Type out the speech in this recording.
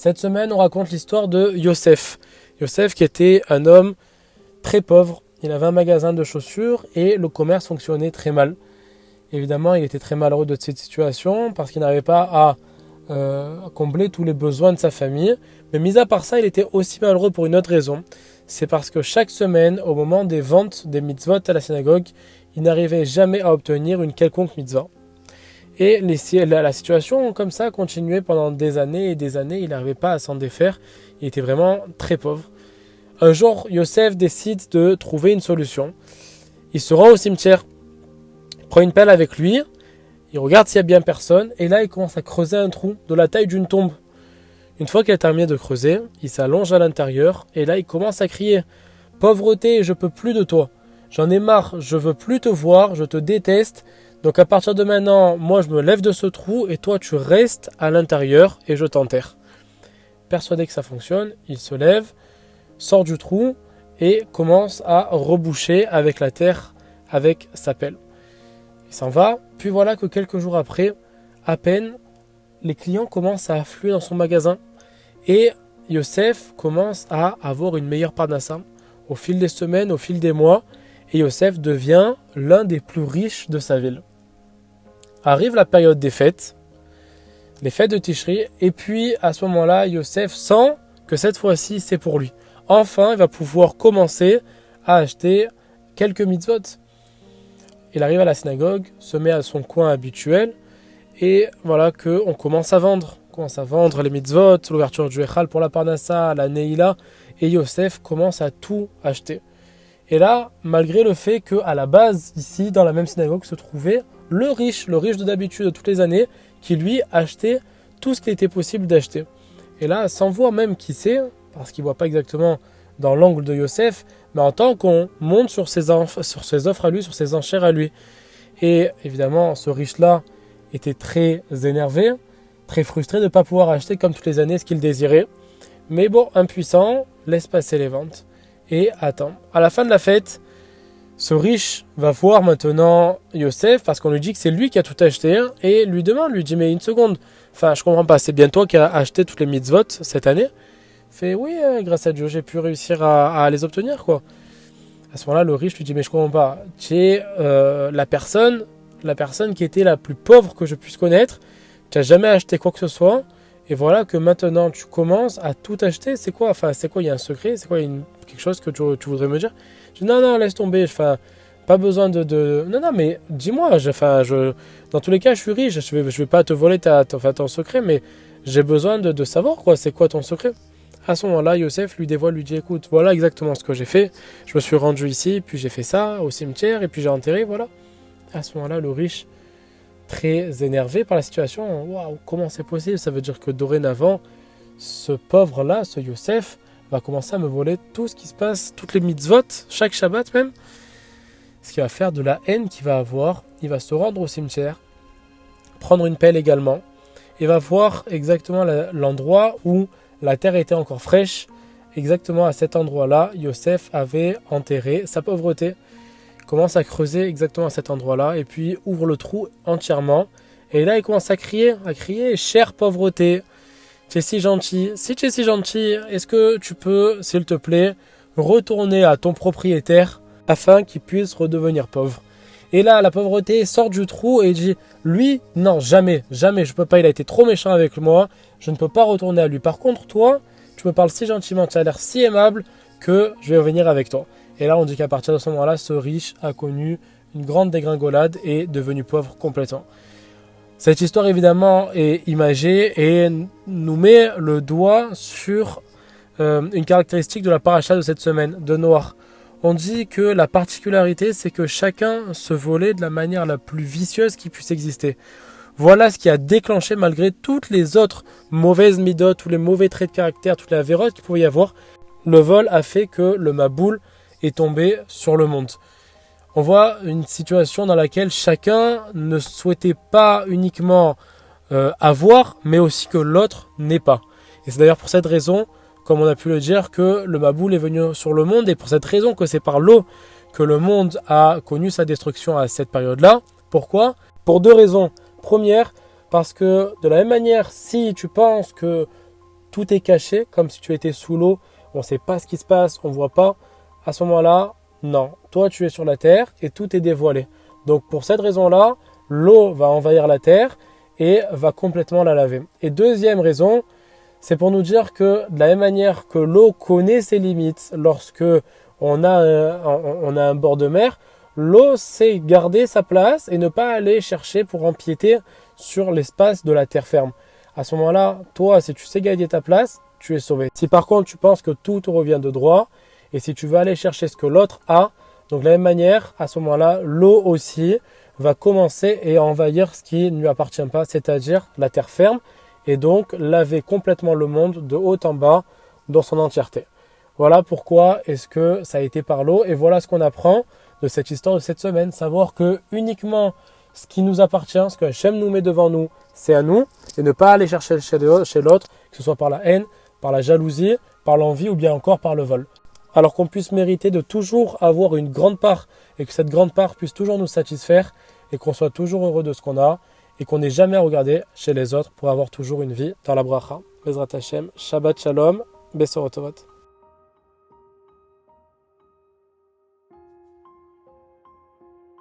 Cette semaine, on raconte l'histoire de Yosef. Yosef qui était un homme très pauvre. Il avait un magasin de chaussures et le commerce fonctionnait très mal. Évidemment, il était très malheureux de cette situation parce qu'il n'arrivait pas à combler tous les besoins de sa famille. Mais mis à part ça, il était aussi malheureux pour une autre raison. C'est parce que chaque semaine, au moment des ventes des mitzvot à la synagogue, il n'arrivait jamais à obtenir une quelconque mitzvah. Et la situation comme ça continuait pendant des années et des années. Il n'arrivait pas à s'en défaire. Il était vraiment très pauvre. Un jour, Yosef décide de trouver une solution. Il se rend au cimetière, il prend une pelle avec lui, il regarde s'il n'y a bien personne, et là il commence à creuser un trou de la taille d'une tombe. Une fois qu'il a terminé de creuser, il s'allonge à l'intérieur, et là il commence à crier « Pauvreté, je peux plus de toi. J'en ai marre, je veux plus te voir, je te déteste. Donc à partir de maintenant, moi je me lève de ce trou, et toi tu restes à l'intérieur, et je t'enterre. » Persuadé que ça fonctionne, il se lève, sort du trou et commence à reboucher avec la terre avec sa pelle. Il s'en va, puis voilà que quelques jours après, à peine, les clients commencent à affluer dans son magasin et Yosef commence à avoir une meilleure parnassa au fil des semaines, au fil des mois, et Yosef devient l'un des plus riches de sa ville. Arrive la période des fêtes, les fêtes de Tishri, et puis à ce moment-là, Yosef sent que cette fois-ci c'est pour lui. Enfin, il va pouvoir commencer à acheter quelques mitzvot. Il arrive à la synagogue, se met à son coin habituel, et voilà qu'on commence à vendre. On commence à vendre les mitzvot, l'ouverture du Echal pour la Parnassa, la Neila, et Yosef commence à tout acheter. Et là, malgré le fait qu'à la base, ici, dans la même synagogue, se trouvait le riche de d'habitude de toutes les années, qui lui achetait tout ce qu'il était possible d'acheter. Et là, sans voir même qui c'est, parce qu'il ne voit pas exactement dans l'angle de Yosef, mais en tant qu'on monte sur ses offres à lui, sur ses enchères à lui. Et évidemment, ce riche-là était très énervé, très frustré de ne pas pouvoir acheter comme toutes les années ce qu'il désirait. Mais bon, impuissant, laisse passer les ventes et attend. À la fin de la fête, ce riche va voir maintenant Yosef parce qu'on lui dit que c'est lui qui a tout acheté et lui demande, lui dit mais une seconde, enfin je comprends pas, c'est bien toi qui as acheté toutes les mitzvot cette année? Fait oui, grâce à Dieu j'ai pu réussir à les obtenir quoi. À ce moment-là le riche lui dit mais je comprends pas, tu es la personne qui était la plus pauvre que je puisse connaître, tu n'as jamais acheté quoi que ce soit et voilà que maintenant tu commences à tout acheter, c'est quoi, enfin c'est quoi, il y a un secret, c'est quoi, quelque chose que tu voudrais me dire? Je dis non laisse tomber, enfin pas besoin de... Non mais dis-moi, dans tous les cas je suis riche, je vais pas te voler ton secret, mais j'ai besoin de savoir quoi, c'est quoi ton secret? À ce moment-là, Yosef lui dévoile, lui dit écoute, voilà exactement ce que j'ai fait, je me suis rendu ici, puis j'ai fait ça au cimetière, et puis j'ai enterré, voilà. À ce moment-là, le riche, très énervé par la situation, waouh, comment c'est possible? Ça veut dire que dorénavant, ce pauvre-là, ce Yosef, va commencer à me voler tout ce qui se passe, toutes les mitzvot, chaque Shabbat même. Ce qui va faire de la haine qu'il va avoir. Il va se rendre au cimetière, prendre une pelle également, et va voir exactement l'endroit où la terre était encore fraîche. Exactement à cet endroit-là, Yosef avait enterré sa pauvreté. Il commence à creuser exactement à cet endroit-là, et puis ouvre le trou entièrement. Et là, il commence à crier, chère pauvreté. Tu es si gentil, si tu es si gentil, est-ce que tu peux, s'il te plaît, retourner à ton propriétaire afin qu'il puisse redevenir pauvre? Et là, la pauvreté sort du trou et dit, lui, non, jamais, je peux pas, il a été trop méchant avec moi, je ne peux pas retourner à lui. Par contre, toi, tu me parles si gentiment, tu as l'air si aimable que je vais venir avec toi. Et là, on dit qu'à partir de ce moment-là, ce riche a connu une grande dégringolade et est devenu pauvre complètement. Cette histoire évidemment est imagée et nous met le doigt sur une caractéristique de la paracha de cette semaine, de Noach. On dit que la particularité c'est que chacun se volait de la manière la plus vicieuse qui puisse exister. Voilà ce qui a déclenché malgré toutes les autres mauvaises midot, tous les mauvais traits de caractère, toutes les avérotes qu'il pouvait y avoir. Le vol a fait que le Maboul est tombé sur le monde. On voit une situation dans laquelle chacun ne souhaitait pas uniquement avoir, mais aussi que l'autre n'ait pas. Et c'est d'ailleurs pour cette raison, comme on a pu le dire, que le Maboul est venu sur le monde, et pour cette raison que c'est par l'eau que le monde a connu sa destruction à cette période-là. Pourquoi? Pour deux raisons. Première, parce que de la même manière, si tu penses que tout est caché, comme si tu étais sous l'eau, on ne sait pas ce qui se passe, on ne voit pas. À ce moment-là, non. Toi, tu es sur la terre et tout est dévoilé. Donc pour cette raison-là, l'eau va envahir la terre et va complètement la laver. Et deuxième raison, c'est pour nous dire que de la même manière que l'eau connaît ses limites lorsque on a un bord de mer, l'eau sait garder sa place et ne pas aller chercher pour empiéter sur l'espace de la terre ferme. À ce moment-là, toi, si tu sais garder ta place, tu es sauvé. Si par contre tu penses que tout te revient de droit et si tu veux aller chercher ce que l'autre a, donc de la même manière, à ce moment-là, l'eau aussi va commencer et envahir ce qui ne lui appartient pas, c'est-à-dire la terre ferme, et donc laver complètement le monde de haut en bas dans son entièreté. Voilà pourquoi est-ce que ça a été par l'eau, et voilà ce qu'on apprend de cette histoire de cette semaine, savoir que uniquement ce qui nous appartient, ce que Hachem nous met devant nous, c'est à nous, et ne pas aller chercher chez l'autre, que ce soit par la haine, par la jalousie, par l'envie ou bien encore par le vol. Alors qu'on puisse mériter de toujours avoir une grande part et que cette grande part puisse toujours nous satisfaire et qu'on soit toujours heureux de ce qu'on a et qu'on n'ait jamais à regarder chez les autres pour avoir toujours une vie dans la bracha. Bezrat Hashem, Shabbat Shalom, Besorot Tovat.